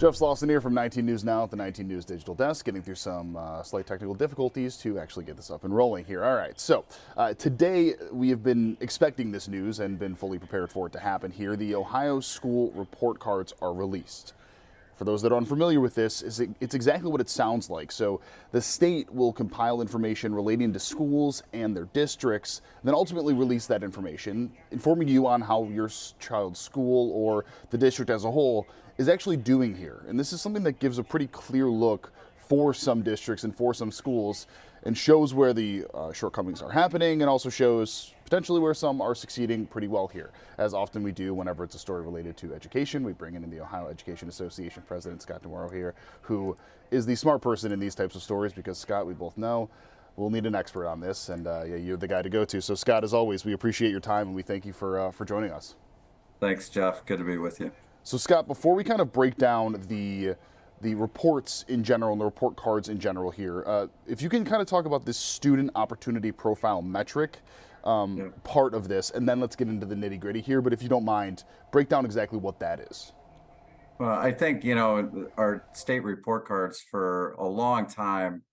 Jeff Slauson here from 19 News Now at the 19 News Digital Desk, getting through some slight technical difficulties to actually get this up and rolling here. All right, so today we have been expecting this news and been fully prepared for it to happen here. The Ohio school report cards are released. For those that are unfamiliar with this, it's exactly what it sounds like. So the state will compile information relating to schools and their districts, and then ultimately release that information, informing you on how your child's school or the district as a whole is actually doing here. And this is something that gives a pretty clear look for some districts and for some schools, and shows where the shortcomings are happening, and also shows potentially where some are succeeding pretty well here. As often we do whenever it's a story related to education, we bring in the Ohio Education Association President Scott DeMoro here, who is the smart person in these types of stories, because Scott, we both know, we'll need an expert on this, and yeah, you're the guy to go to. So Scott, as always, we appreciate your time and we thank you for joining us. Thanks, Jeff. Good to be with you. So Scott, before we kind of break down the reports in general and the report cards in general here, if you can kind of talk about this student opportunity profile metric part of this, and then let's get into the nitty gritty here. But if you don't mind, break down exactly what that is. Well, I think, our state report cards for a long time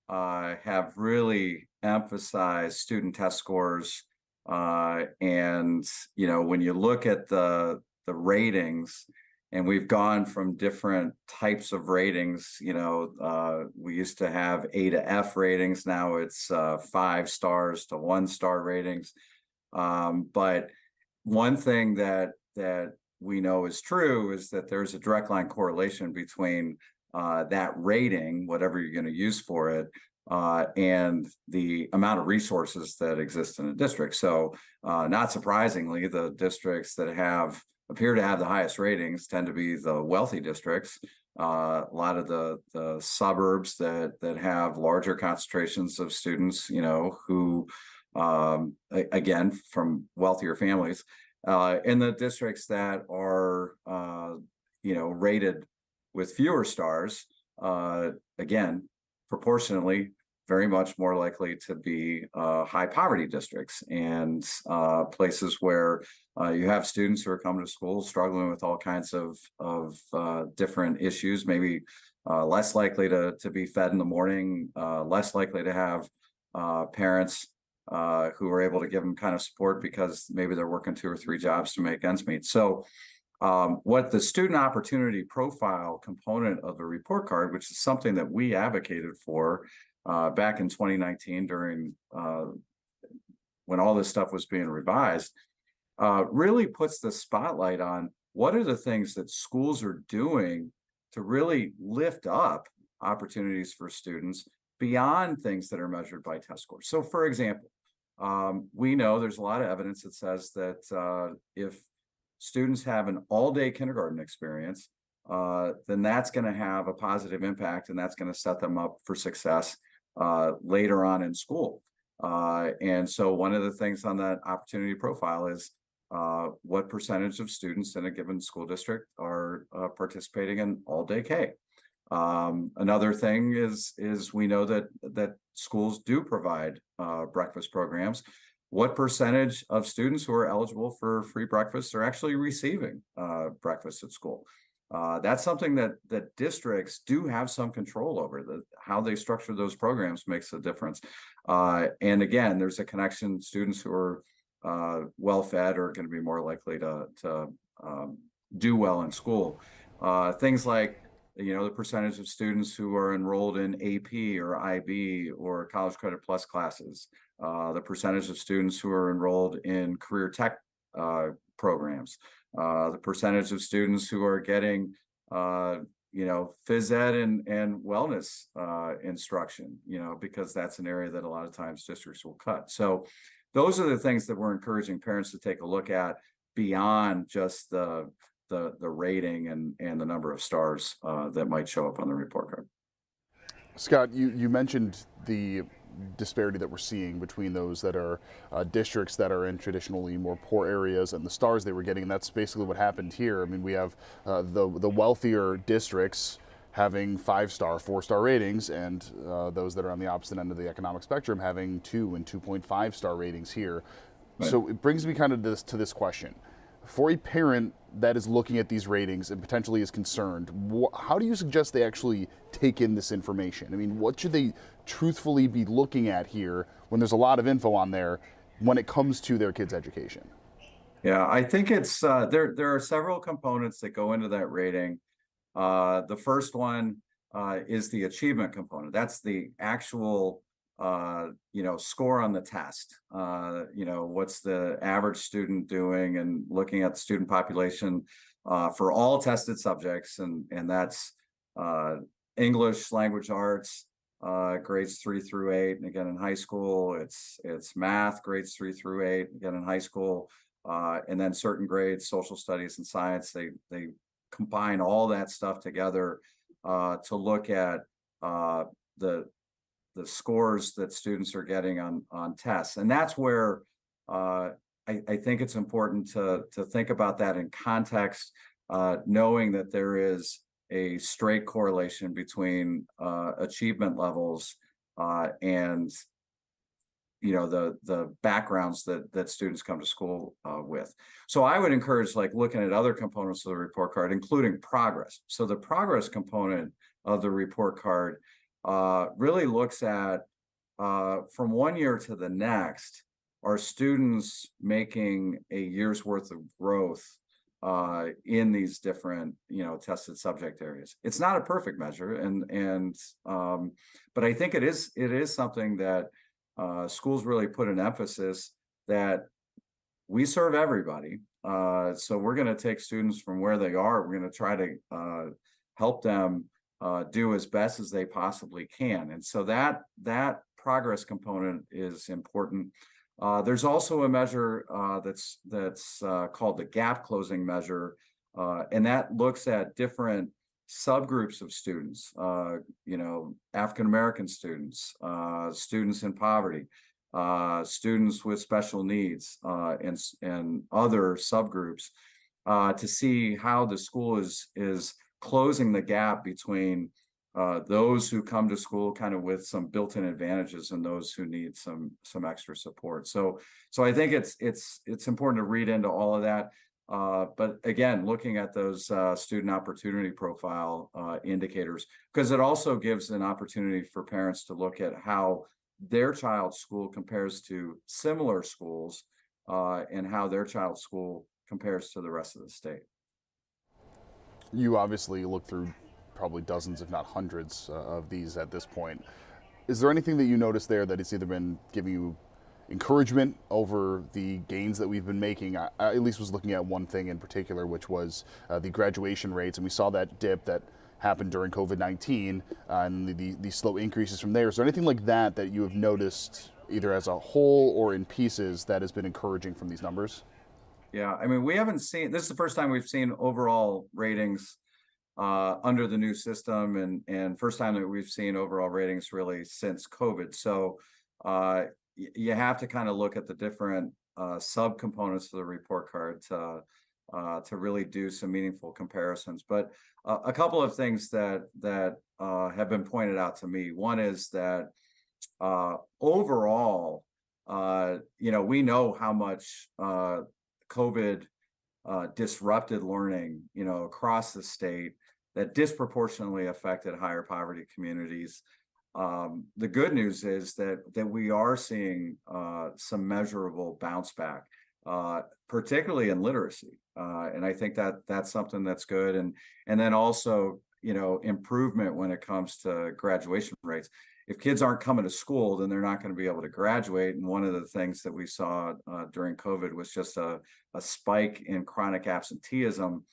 have really emphasized student test scores. And, when you look at the ratings, and we've gone from different types of ratings, we used to have A to F ratings. Now it's 5 stars to 1 star ratings. But one thing that we know is true is that there's a direct line correlation between that rating, whatever you're going to use for it, and the amount of resources that exist in a district. So not surprisingly, the districts that appear to have the highest ratings tend to be the wealthy districts. A lot of the suburbs that have larger concentrations of students, who again, from wealthier families, and the districts that are rated with fewer stars, again, proportionately very much more likely to be high poverty districts, and places where you have students who are coming to school struggling with all kinds of different issues, maybe less likely to be fed in the morning, less likely to have parents who are able to give them kind of support because maybe they're working 2 or 3 jobs to make ends meet. So what the student opportunity profile component of the report card, which is something that we advocated for back in 2019 during when all this stuff was being revised, really puts the spotlight on what are the things that schools are doing to really lift up opportunities for students beyond things that are measured by test scores. So for example, we know there's a lot of evidence that says that if students have an all-day kindergarten experience, then that's going to have a positive impact, and that's going to set them up for success later on in school. And so one of the things on that opportunity profile is what percentage of students in a given school district are participating in all-day K. Another thing is we know that schools do provide breakfast programs. What percentage of students who are eligible for free breakfast are actually receiving breakfast at school? That's something that districts do have some control over. How they structure those programs makes a difference. And again, there's a connection. Students who are well-fed are going to be more likely to do well in school. Things like, the percentage of students who are enrolled in AP or IB or College Credit Plus classes, the percentage of students who are enrolled in career tech programs, the percentage of students who are getting, phys ed and wellness instruction, because that's an area that a lot of times districts will cut. So those are the things that we're encouraging parents to take a look at beyond just the rating and the number of stars that might show up on the report card. Scott, you mentioned the disparity that we're seeing between those that are districts that are in traditionally more poor areas and the stars they were getting, and that's basically what happened here. I mean, we have the wealthier districts having 5-star, 4-star ratings, and those that are on the opposite end of the economic spectrum having 2 and 2.5-star ratings here. Right. So it brings me kind of to this question. For a parent that is looking at these ratings and potentially is concerned, how do you suggest they actually take in this information? I mean, what should they truthfully be looking at here when there's a lot of info on there when it comes to their kids' education? Yeah, I think it's there are several components that go into that rating. The first one is the achievement component. That's the actual score on the test. What's the average student doing, and looking at the student population for all tested subjects, and that's English, language arts, grades 3 through 8, and again in high school, it's math, grades 3 through 8, again in high school, and then certain grades, social studies and science. They combine all that stuff together to look at the scores that students are getting on tests, and that's where I think it's important to think about that in context, knowing that there is a straight correlation between achievement levels and the backgrounds that students come to school with. So I would encourage looking at other components of the report card, including progress. So the progress component of the report card really looks at from one year to the next, are students making a year's worth of growth in these different tested subject areas. It's not a perfect measure, but I think it is something that schools really put an emphasis that we serve everybody. So we're going to take students from where they are. We're going to try to help them do as best as they possibly can. And so that progress component is important. There's also a measure that's called the gap closing measure, and that looks at different subgroups of students, African American students, students in poverty, students with special needs, and other subgroups, to see how the school is closing the gap between those who come to school kind of with some built-in advantages and those who need some extra support. So I think it's important to read into all of that. But again, looking at those student opportunity profile indicators, because it also gives an opportunity for parents to look at how their child's school compares to similar schools, and how their child's school compares to the rest of the state. You obviously look through probably dozens, if not hundreds, of these at this point. Is there anything that you noticed there that it's either been giving you encouragement over the gains that we've been making? I at least was looking at one thing in particular, which was the graduation rates, and we saw that dip that happened during COVID-19, and the slow increases from there. Is there anything like that that you have noticed, either as a whole or in pieces, that has been encouraging from these numbers? Yeah, I mean, we haven't seen, this is the first time we've seen overall ratings under the new system, and first time that we've seen overall ratings really since COVID. So you have to kind of look at the different subcomponents of the report card to really do some meaningful comparisons. But a couple of things that have been pointed out to me. One is that overall, we know how much COVID disrupted learning, across the state, that disproportionately affected higher poverty communities. The good news is that we are seeing some measurable bounce back, particularly in literacy, and I think that's something that's good, and then also improvement when it comes to graduation rates. If kids aren't coming to school, then they're not going to be able to graduate. And one of the things that we saw during COVID was just a spike in chronic absenteeism.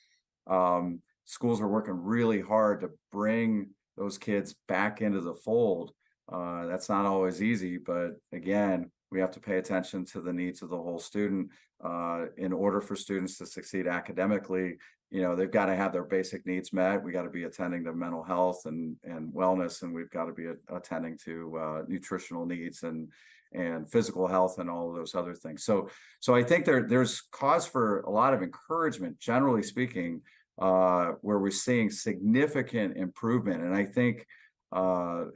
Schools are working really hard to bring those kids back into the fold. That's not always easy, but again, we have to pay attention to the needs of the whole student. In order for students to succeed academically, they've got to have their basic needs met. We got to be attending to mental health and wellness, and we've got to be attending to nutritional needs and physical health and all of those other things. So I think there's cause for a lot of encouragement, generally speaking, where we're seeing significant improvement. And I think, I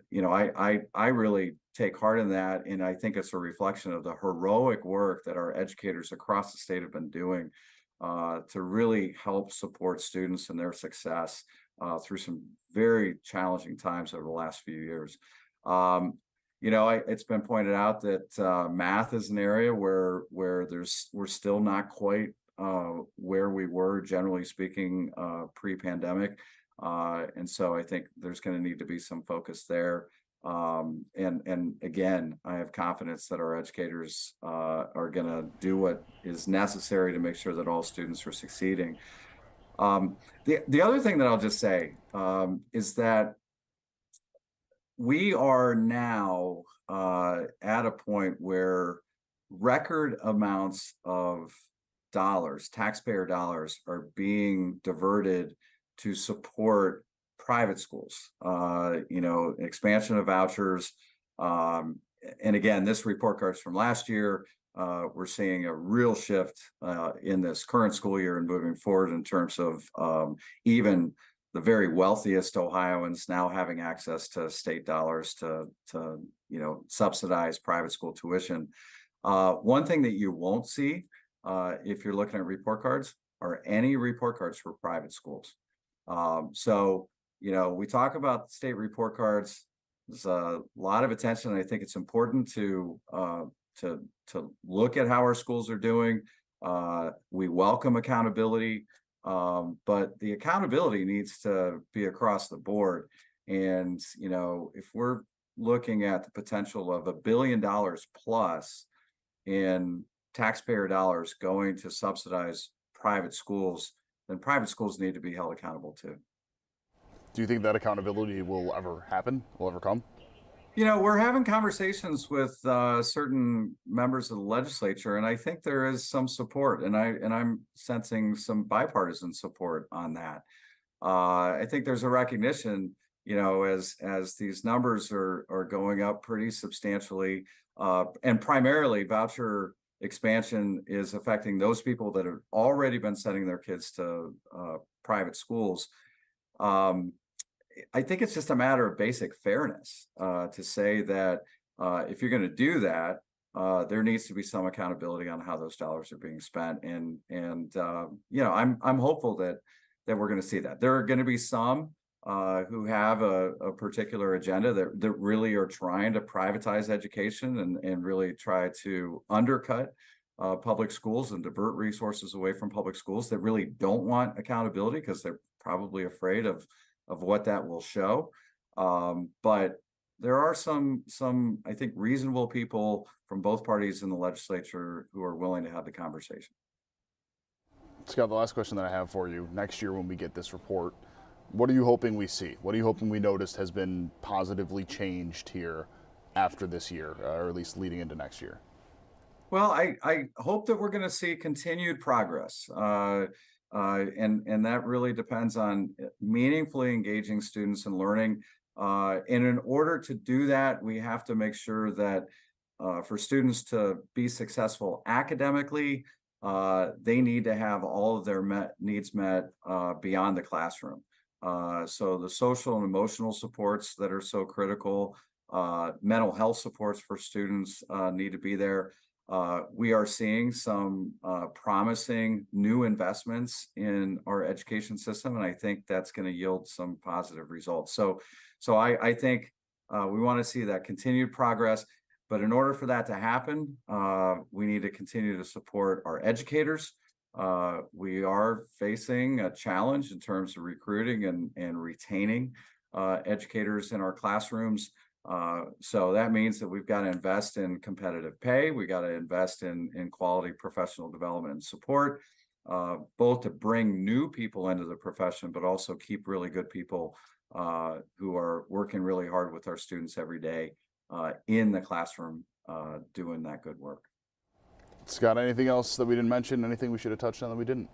really take heart in that. And I think it's a reflection of the heroic work that our educators across the state have been doing to really help support students and their success through some very challenging times over the last few years. It's been pointed out that math is an area where we're still not quite where we were, generally speaking, pre-pandemic. And so I think there's going to need to be some focus there. And again, I have confidence that our educators are going to do what is necessary to make sure that all students are succeeding. The other thing that I'll just say is that we are now at a point where record amounts of dollars, taxpayer dollars, are being diverted to support private schools. Expansion of vouchers. And again, this report card's from last year. We're seeing a real shift in this current school year and moving forward in terms of even the very wealthiest Ohioans now having access to state dollars to subsidize private school tuition. One thing that you won't see if you're looking at report cards are any report cards for private schools. We talk about state report cards. There's a lot of attention. I think it's important to look at how our schools are doing. We welcome accountability, but the accountability needs to be across the board. And if we're looking at the potential of $1 billion plus in taxpayer dollars going to subsidize private schools, then private schools need to be held accountable too. Do you think that accountability will ever happen, will ever come? We're having conversations with certain members of the legislature, and I think there is some support, and I'm sensing some bipartisan support on that. I think there's a recognition, as these numbers are going up pretty substantially, and primarily voucher expansion is affecting those people that have already been sending their kids to private schools. I think it's just a matter of basic fairness to say that if you're going to do that, there needs to be some accountability on how those dollars are being spent. And I'm hopeful that we're going to see that. There are going to be some who have a particular agenda that really are trying to privatize education and really try to undercut public schools and divert resources away from public schools, that really don't want accountability because they're probably afraid of what that will show. But there are some, I think, reasonable people from both parties in the legislature who are willing to have the conversation. Scott, the last question that I have for you, next year when we get this report, what are you hoping we see? What are you hoping we noticed has been positively changed here after this year, or at least leading into next year? Well, I hope that we're going to see continued progress. And that really depends on meaningfully engaging students in learning. And in order to do that, we have to make sure that for students to be successful academically, they need to have all of their needs met beyond the classroom. So the social and emotional supports that are so critical, mental health supports for students need to be there. We are seeing some promising new investments in our education system, and I think that's going to yield some positive results. So I think we want to see that continued progress, but in order for that to happen, we need to continue to support our educators. We are facing a challenge in terms of recruiting and retaining educators in our classrooms. So that means that we've got to invest in competitive pay. We got to invest in quality professional development and support, both to bring new people into the profession, but also keep really good people who are working really hard with our students every day in the classroom, doing that good work. Scott, anything else that we didn't mention? Anything we should have touched on that we didn't?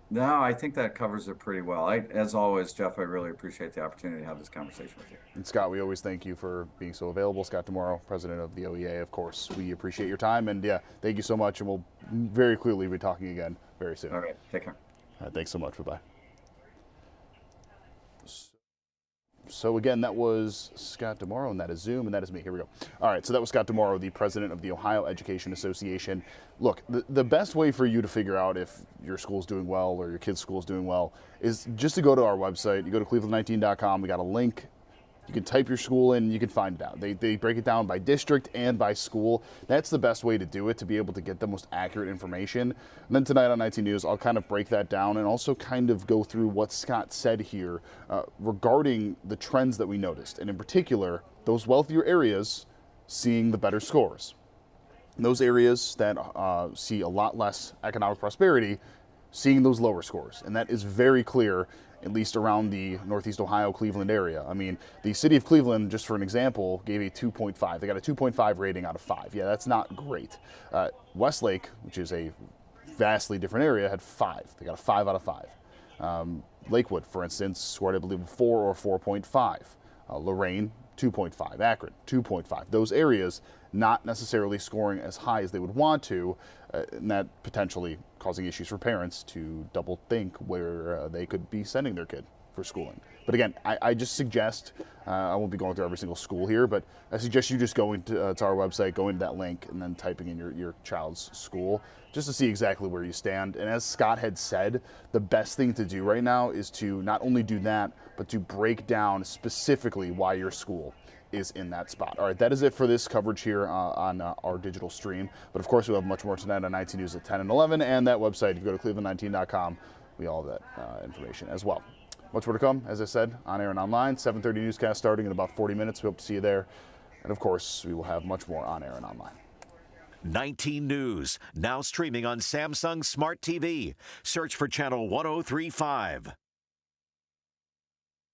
No, I think that covers it pretty well. As always, Jeff, I really appreciate the opportunity to have this conversation with you. And Scott, we always thank you for being so available. Scott D'Amoro, president of the OEA, of course. We appreciate your time, and yeah, thank you so much, and we'll very clearly be talking again very soon. All right, take care. All right, thanks so much. Bye-bye. So again, that was Scott D'Amoro, and that is Zoom, and that is me. Here we go. All right, so that was Scott D'Amoro, the president of the Ohio Education Association. Look, the best way for you to figure out if your school's doing well or your kid's school's doing well is just to go to our website. You go to cleveland19.com. We got a link. You can type your school in, you can find it out. They break it down by district and by school. That's the best way to do it, to be able to get the most accurate information. And then tonight on 19 News, I'll kind of break that down and also kind of go through what Scott said here regarding the trends that we noticed. And in particular, those wealthier areas seeing the better scores. And those areas that see a lot less economic prosperity seeing those lower scores. And that is very clear, at least around the Northeast Ohio, Cleveland area. I mean, the city of Cleveland, just for an example, gave a 2.5. They got a 2.5 rating out of 5. Yeah, that's not great. Westlake, which is a vastly different area, had 5. They got a 5 out of 5. Lakewood, for instance, scored, I believe, a 4 or 4.5. Lorain, 2.5. Akron, 2.5. Those areas not necessarily scoring as high as they would want to, and that potentially causing issues for parents to double think where they could be sending their kid for schooling. But again, I just suggest, I won't be going through every single school here, but I suggest you just going to our website, going to that link, and then typing in your child's school just to see exactly where you stand. And as Scott had said, the best thing to do right now is to not only do that, but to break down specifically why your school is in that spot. All right, that is it for this coverage here on our digital stream. But of course, we'll have much more tonight on 19 News at 10 and 11, and that website, if you go to cleveland19.com, we all have that information as well. Much more to come, as I said, on air and online. 7:30 newscast starting in about 40 minutes. We hope to see you there. And of course, we will have much more on air and online. 19 News, now streaming on Samsung Smart TV. Search for channel 1035.